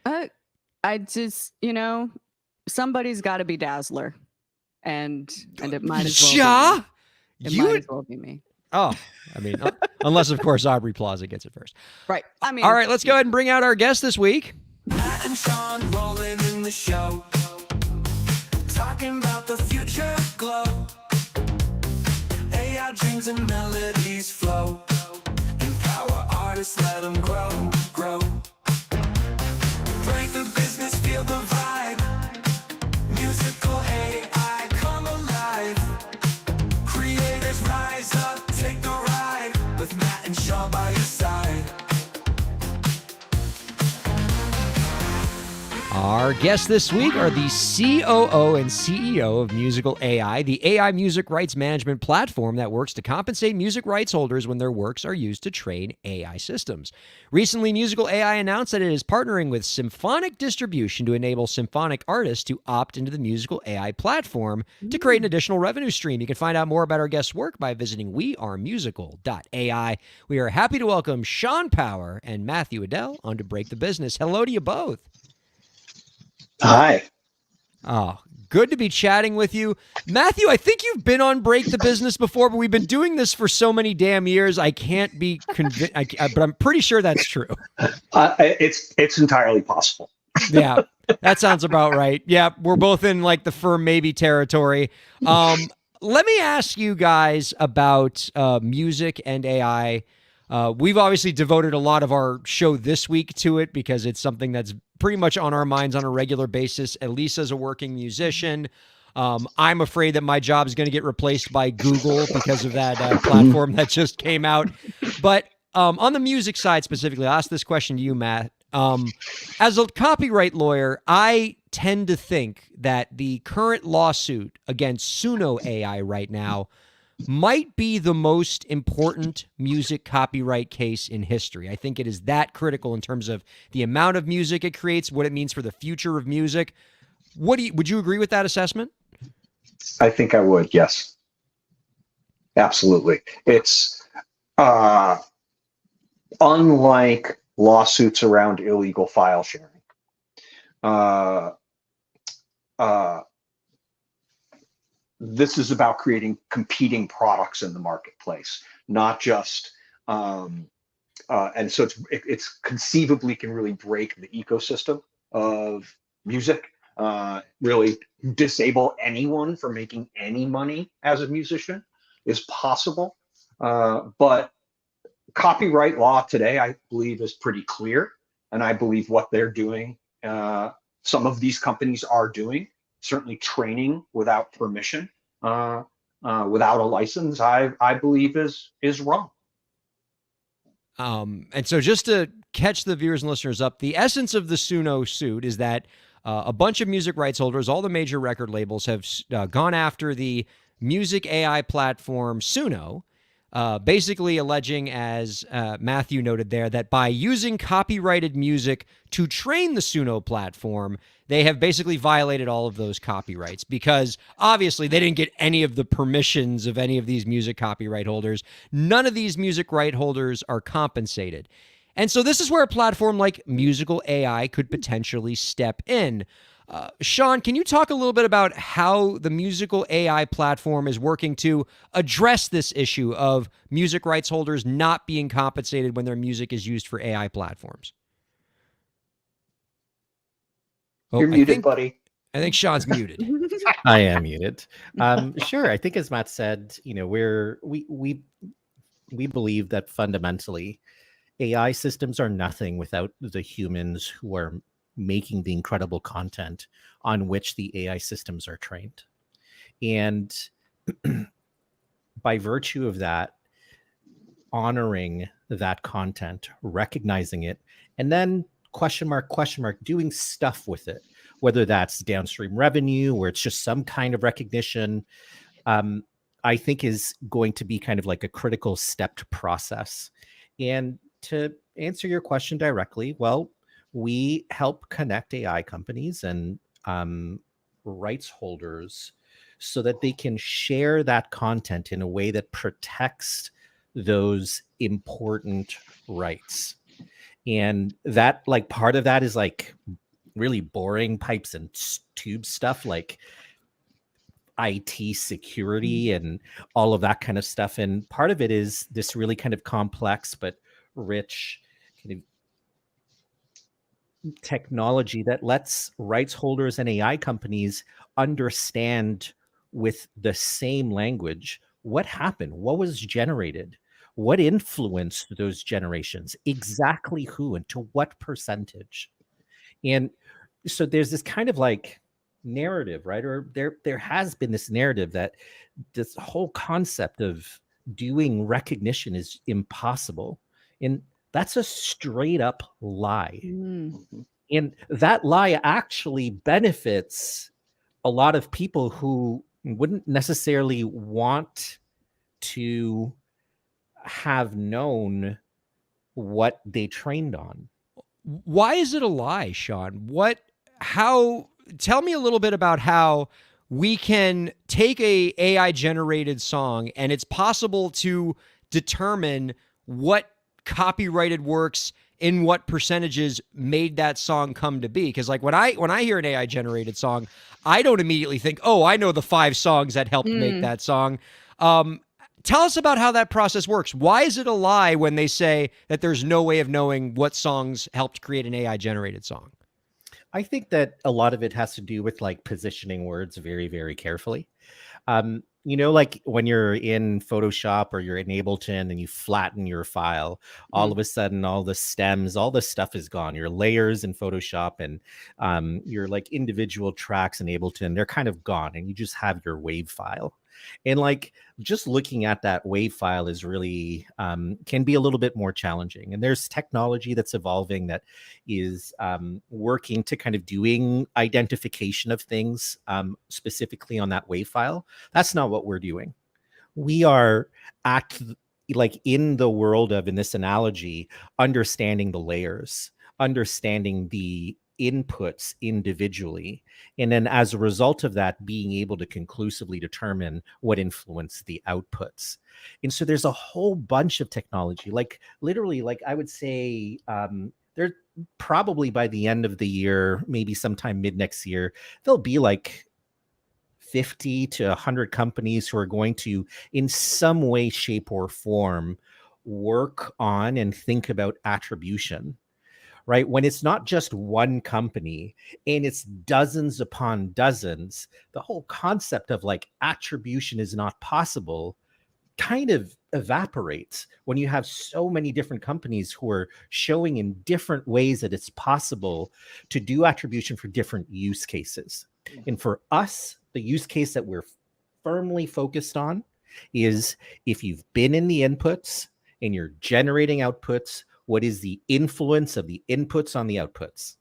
I just, somebody's got to be Dazzler, and it might as well. Be me. It might as well be me. Oh, I mean, unless of course Aubrey Plaza gets it first. Right. I mean, all right, let's go ahead and bring out our guest this week. Matt and Sean rolling in the show, talking about the future glow. AI dreams and melodies flow. Empower artists, let them grow, grow. Break the business, feel the vibe. Musical AI, come alive. Creators rise up, take the ride. With Matt and Sean by your side. Our guests this week are the COO and CEO of Musical AI, the AI music rights management platform that works to compensate music rights holders when their works are used to train AI systems. Recently, Musical AI announced that it is partnering with Symphonic Distribution to enable symphonic artists to opt into the Musical AI platform to create an additional revenue stream. You can find out more about our guests' work by visiting wearemusical.ai. We are happy to welcome Sean Power and Matthew Adele onto Break the Business. Hello to you both. Hi. Oh, good to be chatting with you. Matthew, I think you've been on Break the Business before, but we've been doing this for so many damn years, I can't be convinced, but I'm pretty sure that's true. It's entirely possible. Yeah, that sounds about right. Yeah, we're both in like the firm maybe territory. Let me ask you guys about music and AI. We've obviously devoted a lot of our show this week to it because it's something that's pretty much on our minds on a regular basis. Elisa's a working musician. I'm afraid that my job is going to get replaced by Google because of that platform that just came out. But on the music side specifically, I'll ask this question to you, Matt. As a copyright lawyer, I tend to think that the current lawsuit against Suno AI right now might be the most important music copyright case in history. I think it is that critical in terms of the amount of music it creates, what it means for the future of music. Would you agree with that assessment? I think I would. Yes, absolutely. It's unlike lawsuits around illegal file sharing. Uh, uh, this is about creating competing products in the marketplace, not just. And so it's conceivably can really break the ecosystem of music, really disable anyone from making any money as a musician is possible. But copyright law today, I believe, is pretty clear. And I believe what they're doing, some of these companies are doing, certainly training without permission, without a license, I believe is wrong. And so just to catch the viewers and listeners up, the essence of the Suno suit is that a bunch of music rights holders, all the major record labels, have gone after the music AI platform Suno, basically alleging, as Matthew noted there, that by using copyrighted music to train the Suno platform, they have basically violated all of those copyrights because obviously they didn't get any of the permissions of any of these music copyright holders. None of these music right holders are compensated. And so this is where a platform like Musical AI could potentially step in. Sean, can you talk a little bit about how the Musical AI platform is working to address this issue of music rights holders not being compensated when their music is used for AI platforms? You're muted, buddy. I think Sean's muted. I am muted. Sure. I think, as Matt said, we believe that fundamentally AI systems are nothing without the humans who are making the incredible content on which the AI systems are trained. And by virtue of that, honoring that content, recognizing it, and then question mark, doing stuff with it, whether that's downstream revenue or it's just some kind of recognition, I think is going to be kind of like a critical stepped process. And to answer your question directly, well, we help connect AI companies and rights holders so that they can share that content in a way that protects those important rights. And that, like, part of that is like really boring pipes and tube stuff, like IT security and all of that kind of stuff. And part of it is this really kind of complex but rich kind of technology that lets rights holders and AI companies understand with the same language what happened, what was generated, what influenced those generations, exactly who and to what percentage. And so there's this kind of like narrative, right? Or there has been this narrative that this whole concept of doing recognition is impossible. And that's a straight up lie. And that lie actually benefits a lot of people who wouldn't necessarily want to have known what they trained on. Why is it a lie, Sean? Tell me a little bit about how we can take a AI generated song and it's possible to determine what copyrighted works in what percentages made that song come to be. Because like when I hear an AI generated song, I don't immediately think, oh, I know the 5 songs that helped make that song. Tell us about how that process works. Why is it a lie when they say that there's no way of knowing what songs helped create an AI generated song? I think that a lot of it has to do with like positioning words very, very carefully. Like when you're in Photoshop or you're in Ableton and you flatten your file, all of a sudden, all the stems, all the stuff is gone. Your layers in Photoshop and your like individual tracks in Ableton, they're kind of gone and you just have your WAV file. And like just looking at that WAV file is really can be a little bit more challenging. And there's technology that's evolving that is working to kind of doing identification of things specifically on that WAV file. That's not what we're doing. We are like in the world of, in this analogy, understanding the layers, understanding the inputs individually, and then as a result of that, being able to conclusively determine what influenced the outputs. And so there's a whole bunch of technology, like literally, like I would say, there probably by the end of the year, maybe sometime mid next year, there'll be like 50 to 100 companies who are going to, in some way, shape, or form, work on and think about attribution, right? When it's not just one company and it's dozens upon dozens, the whole concept of like attribution is not possible kind of evaporates when you have so many different companies who are showing in different ways that it's possible to do attribution for different use cases. And for us, the use case that we're firmly focused on is if you've been in the inputs and you're generating outputs, what is the influence of the inputs on the outputs?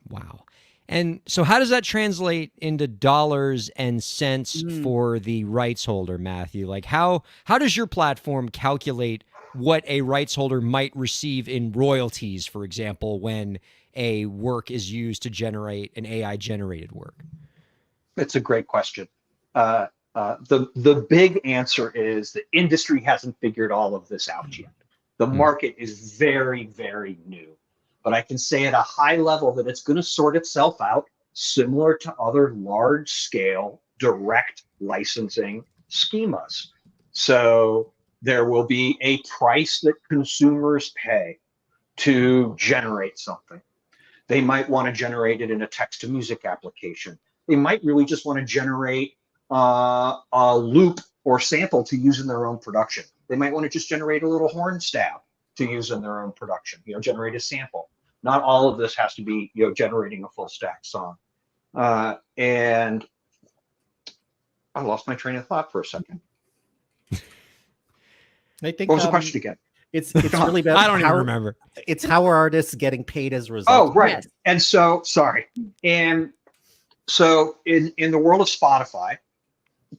Wow. And so how does that translate into dollars and cents for the rights holder, Matthew? Like how does your platform calculate what a rights holder might receive in royalties, for example, when a work is used to generate an AI generated work? It's a great question. The big answer is the industry hasn't figured all of this out yet. The market is very, very new. But I can say at a high level that it's going to sort itself out, similar to other large-scale direct licensing schemas. So there will be a price that consumers pay to generate something. They might want to generate it in a text-to-music application. They might really just want to generate a loop or sample to use in their own production. They might want to just generate a little horn stab to use in their own production, generate a sample. Not all of this has to be, generating a full stack song. And I lost my train of thought for a second. I think, what was the question again? It's really about I don't even remember. It's how are artists getting paid as a result. Oh, right. Yes. And so, sorry. And so in the world of Spotify,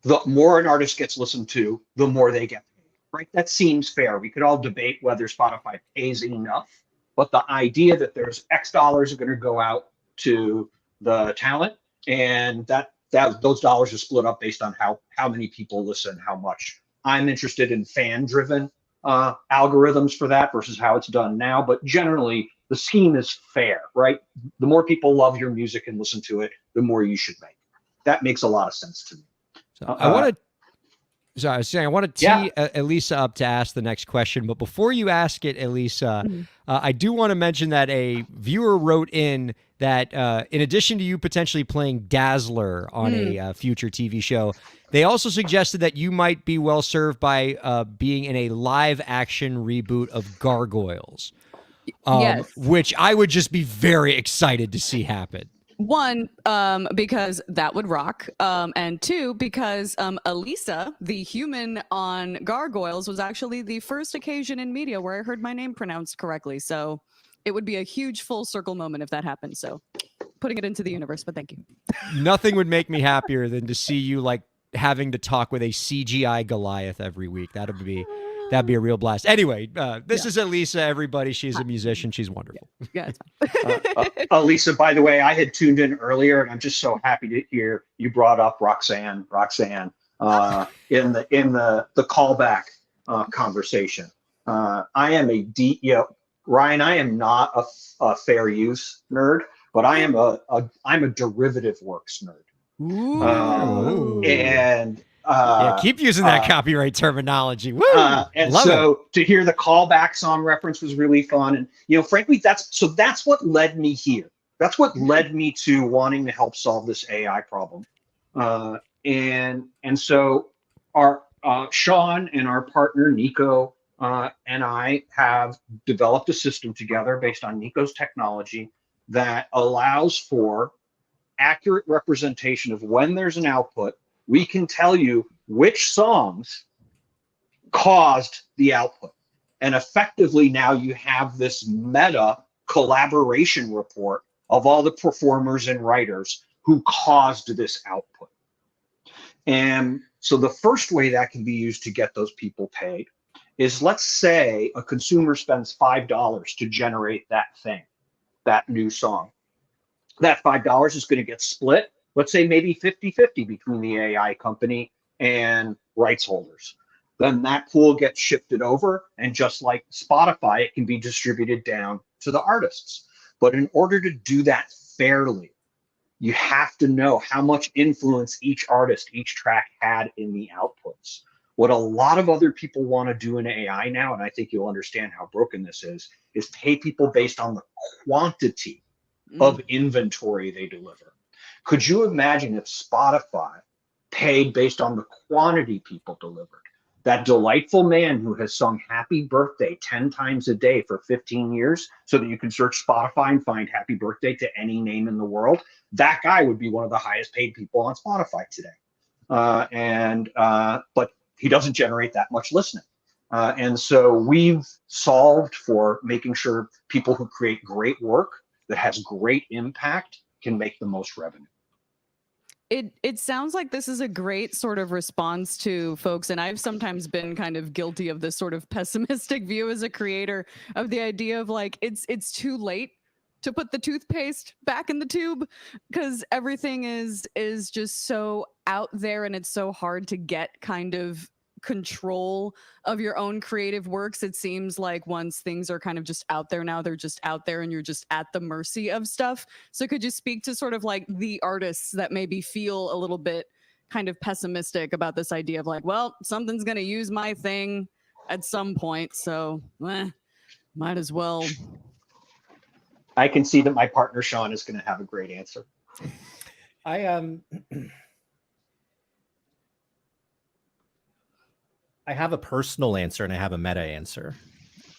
the more an artist gets listened to, the more they get paid, right? That seems fair. We could all debate whether Spotify pays enough, but the idea that there's X dollars are going to go out to the talent, and that those dollars are split up based on how many people listen, how much. I'm interested in fan-driven algorithms for that versus how it's done now, but generally the scheme is fair, right? The more people love your music and listen to it, the more you should make. That makes a lot of sense to me. So I want to tee Elisa up to ask the next question, but before you ask it, Elisa, I do want to mention that a viewer wrote in that in addition to you potentially playing Dazzler on a future TV show, they also suggested that you might be well served by being in a live action reboot of Gargoyles, yes. which I would just be very excited to see happen. One, because that would rock. And two, because Elisa, the human on Gargoyles, was actually the first occasion in media where I heard my name pronounced correctly. So it would be a huge full circle moment if that happened. So putting it into the universe, but thank you. Nothing would make me happier than to see you like having to talk with a CGI Goliath every week. That'd be a real blast. Anyway, this is Elisa, everybody. She's a musician. She's wonderful. Yeah, it's fine. Elisa, by the way, I had tuned in earlier, and I'm just so happy to hear you brought up Roxanne in the callback conversation. I am a deep, Ryan, I am not a fair use nerd, but I'm a derivative works nerd. Ooh. And keep using that copyright terminology. Woo! And Love so it. to hear the callback song reference was really fun. And, frankly, that's what led me here. That's what led me to wanting to help solve this AI problem. And so our Sean and our partner, Nico, and I have developed a system together based on Nico's technology that allows for accurate representation of when there's an output. We can tell you which songs caused the output. And effectively now you have this meta collaboration report of all the performers and writers who caused this output. And so the first way that can be used to get those people paid is, let's say a consumer spends $5 to generate that new song. that $5 is going to get split, let's say maybe 50-50 between the AI company and rights holders. Then that pool gets shifted over, and just like Spotify, it can be distributed down to the artists. But in order to do that fairly, you have to know how much influence each artist, each track had in the outputs. What a lot of other people want to do in AI now, and I think you'll understand how broken this is pay people based on the quantity of inventory they deliver. Could you imagine if Spotify paid based on the quantity people delivered? That delightful man who has sung Happy Birthday 10 times a day for 15 years so that you can search Spotify and find Happy Birthday to any name in the world, that guy would be one of the highest paid people on Spotify today. But he doesn't generate that much listening. And so we've solved for making sure people who create great work that has great impact can make the most revenue. It sounds like this is a great sort of response to folks, and I've sometimes been kind of guilty of this sort of pessimistic view as a creator of the idea of like it's too late to put the toothpaste back in the tube because everything is just so out there and it's so hard to get kind of control of your own creative works. It seems like once things are kind of just out there now, they're just out there and you're just at the mercy of stuff. So could you speak to sort of like the artists that maybe feel a little bit kind of pessimistic about this idea of like, well, something's going to use my thing at some point, so might as well. I can see that my partner Sean is going to have a great answer. I have a personal answer and I have a meta answer.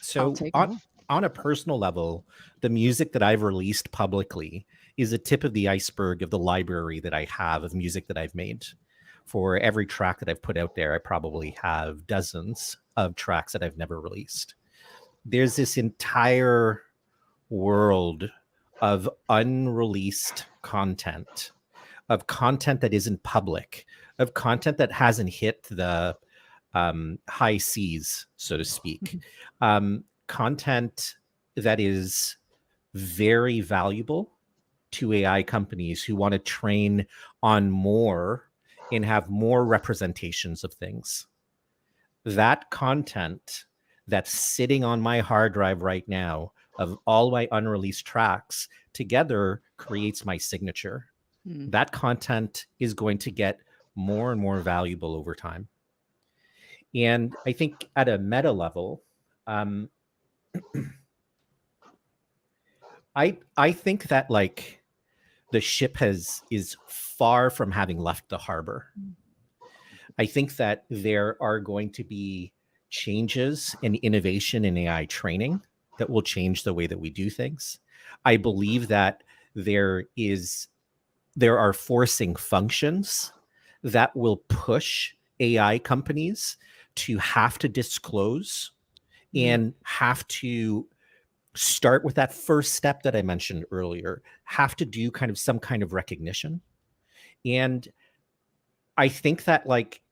So on a personal level, the music that I've released publicly is a tip of the iceberg of the library that I have of music that I've made. For every track that I've put out there, I probably have dozens of tracks that I've never released. There's this entire world of unreleased content, of content that isn't public, of content that hasn't hit the high seas, so to speak. Content that is very valuable to AI companies who want to train on more and have more representations of things. That content that's sitting on my hard drive right now of all my unreleased tracks together creates my signature. That content is going to get more and more valuable over time. And I think at a meta level, I think that like the ship is far from having left the harbor. I think that there are going to be changes in innovation in AI training that will change the way that we do things. I believe that there are forcing functions that will push AI companies to have to disclose and have to start with that first step that I mentioned earlier, have to do kind of some kind of recognition. And I think that like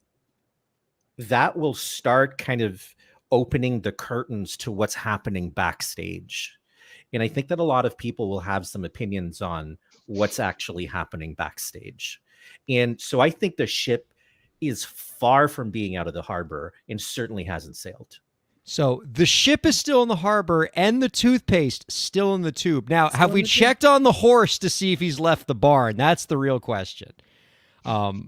that will start kind of opening the curtains to what's happening backstage. And I think that a lot of people will have some opinions on what's actually happening backstage. And so I think the ship is far from being out of the harbor and certainly hasn't sailed. So the ship is still in the harbor and the toothpaste still in the tube. Now, have we checked on the horse to see if he's left the barn? That's the real question. I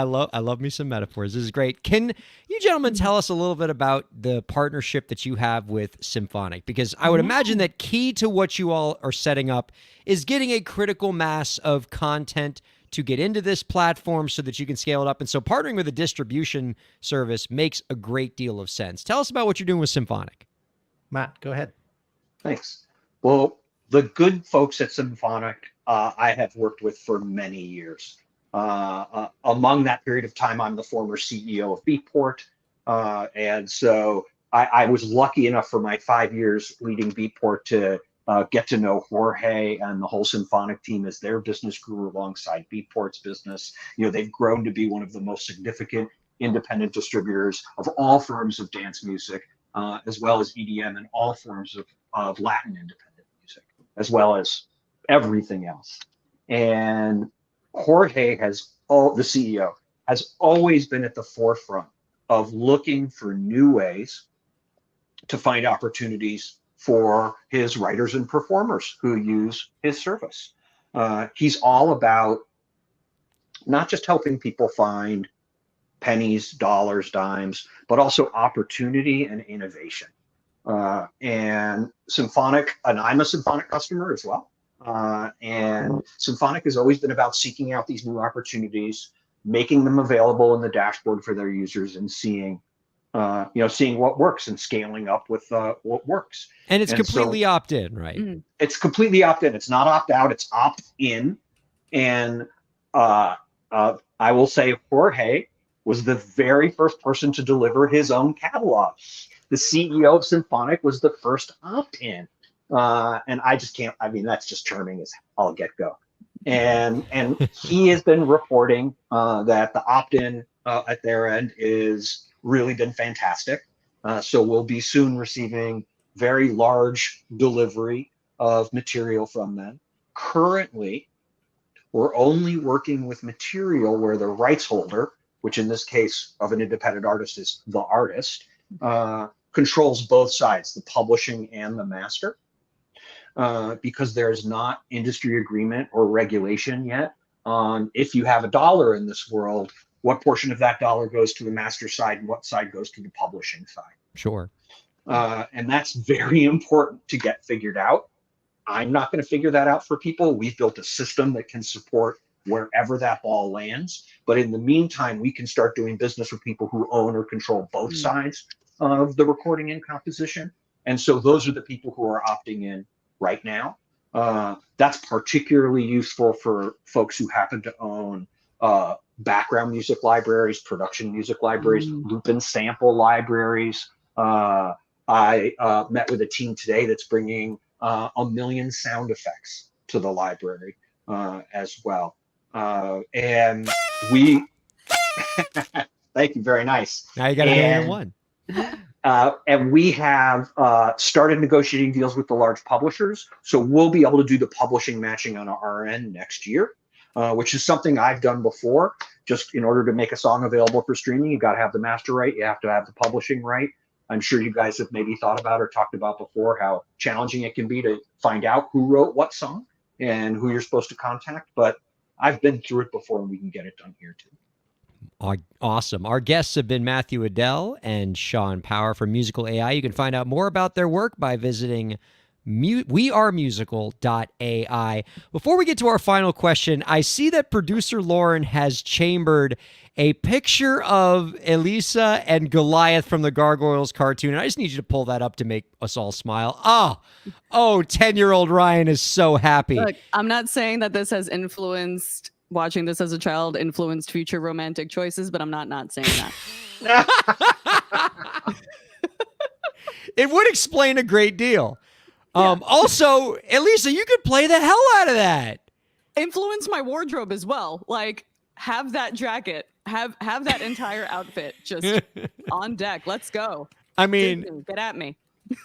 love me some metaphors. This is great. Can you gentlemen tell us a little bit about the partnership that you have with Symphonic? Because I would imagine that key to what you all are setting up is getting a critical mass of content to get into this platform so that you can scale it up. And so partnering with a distribution service makes a great deal of sense. Tell us about what you're doing with Symphonic. Matt, go ahead. Thanks. Well, the good folks at Symphonic I have worked with for many years. Among that period of time, I'm the former CEO of Beatport. And so I was lucky enough for my 5 years leading Beatport to get to know Jorge and the whole Symphonic team as their business grew alongside Beatport's business. You know, they've grown to be one of the most significant independent distributors of all forms of dance music, as well as EDM and all forms of Latin independent music. as well as everything else. And Jorge the CEO, has always been at the forefront of looking for new ways to find opportunities for his writers and performers who use his service. He's all about not just helping people find pennies, dollars, dimes, but also opportunity and innovation. And Symphonic, and I'm a Symphonic customer as well. And Symphonic has always been about seeking out these new opportunities, making them available in the dashboard for their users, and seeing what works and scaling up with what works. And it's completely opt-in, right? It's completely opt-in. It's not opt-out. It's opt-in. And I will say Jorge was the very first person to deliver his own catalog. The CEO of Symphonic was the first opt-in. And I just can't, I mean, that's just charming as all get go. And he has been reporting that the opt-in at their end is really been fantastic. So we'll be soon receiving very large delivery of material from them. Currently, we're only working with material where the rights holder, which in this case of an independent artist is the artist, controls both sides, the publishing and the master, because there's not industry agreement or regulation yet on if you have $1 in this world, what portion of that dollar goes to the master side and what side goes to the publishing side. Sure. And that's very important to get figured out. I'm not going to figure that out for people. We've built a system that can support wherever that ball lands. But in the meantime, we can start doing business with people who own or control both sides of the recording and composition. And so those are the people who are opting in right now. That's particularly useful for folks who happen to own background music libraries, production music libraries, loop and sample libraries. I met with a team today that's bringing 1 million sound effects to the library as well. And we, thank you, very nice. Now you got a million and one. And we have started negotiating deals with the large publishers. So we'll be able to do the publishing matching on our end next year, which is something I've done before. Just in order to make a song available for streaming, you got to have the master right. You have to have the publishing right. I'm sure you guys have maybe thought about or talked about before how challenging it can be to find out who wrote what song and who you're supposed to contact. But I've been through it before, and we can get it done here too. Awesome. Our guests have been Matthew Adell and Sean Power from Musical AI. You can find out more about their work by visiting wearemusical.ai. Before we get to our final question, I see that producer Lauren has chambered a picture of Elisa and Goliath from the Gargoyles cartoon. And I just need you to pull that up to make us all smile. Oh, 10-year-old Ryan is so happy. Look, I'm not saying that this has influenced, watching this as a child influenced future romantic choices, but I'm not saying that. It would explain a great deal. Also, Elisa, you could play the hell out of that. Influence my wardrobe as well. Like, have that jacket, have that entire outfit just on deck. Let's go. I mean, Disney, get at me.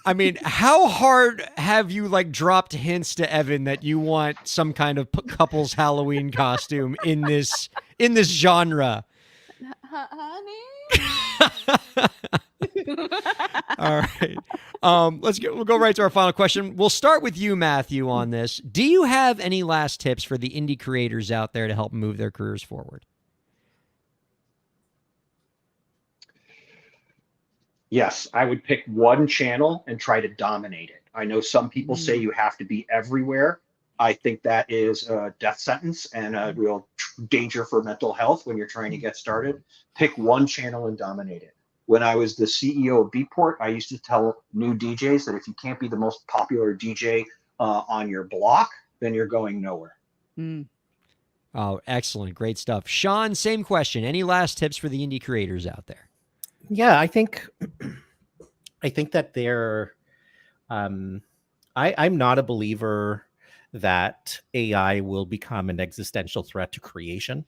I mean, how hard have you dropped hints to Evan that you want some kind of couple's Halloween costume in this genre? Honey. All right. We'll go right to our final question. We'll start with you, Matthew, on this. Do you have any last tips for the indie creators out there to help move their careers forward? Yes, I would pick one channel and try to dominate it. I know some people say you have to be everywhere. I think that is a death sentence and a real danger for mental health when you're trying to get started. Pick one channel and dominate it. When I was the CEO of Beatport, I used to tell new DJs that if you can't be the most popular DJ on your block, then you're going nowhere. Oh, excellent. Great stuff. Sean, same question. Any last tips for the indie creators out there? Yeah, I think that I'm not a believer that AI will become an existential threat to creation.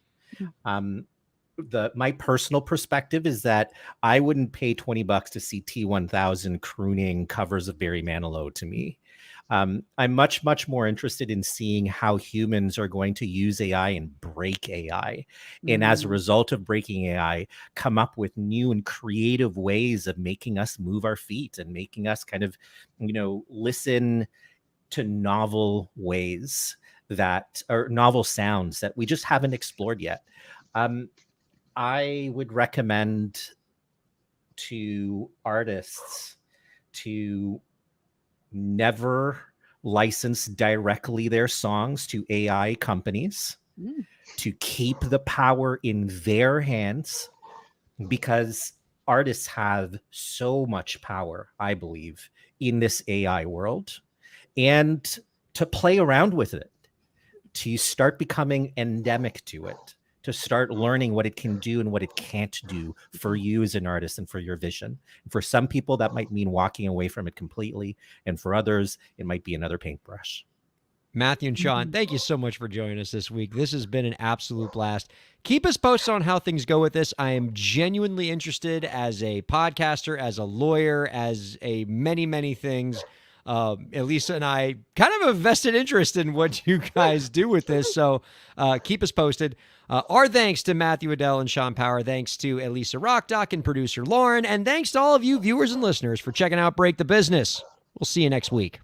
My personal perspective is that I wouldn't pay $20 to see T1000 crooning covers of Barry Manilow to me. I'm much, much more interested in seeing how humans are going to use AI and break AI. And as a result of breaking AI, come up with new and creative ways of making us move our feet and making us kind of, listen to novel ways or novel sounds that we just haven't explored yet. I would recommend to artists to never license directly their songs to AI companies, to keep the power in their hands, because artists have so much power, I believe, in this AI world, and to play around with it, to start becoming endemic to it, to start learning what it can do and what it can't do for you as an artist and for your vision. For some people, that might mean walking away from it completely. And for others, it might be another paintbrush. Matthew and Sean, thank you so much for joining us this week. This has been an absolute blast. Keep us posted on how things go with this. I am genuinely interested as a podcaster, as a lawyer, as a many, many things. Elisa and I kind of have a vested interest in what you guys do with this. So keep us posted. Our thanks to Matthew Adele and Sean Power. Thanks to Elisa Rockdock and producer Lauren. And thanks to all of you viewers and listeners for checking out Break the Business. We'll see you next week.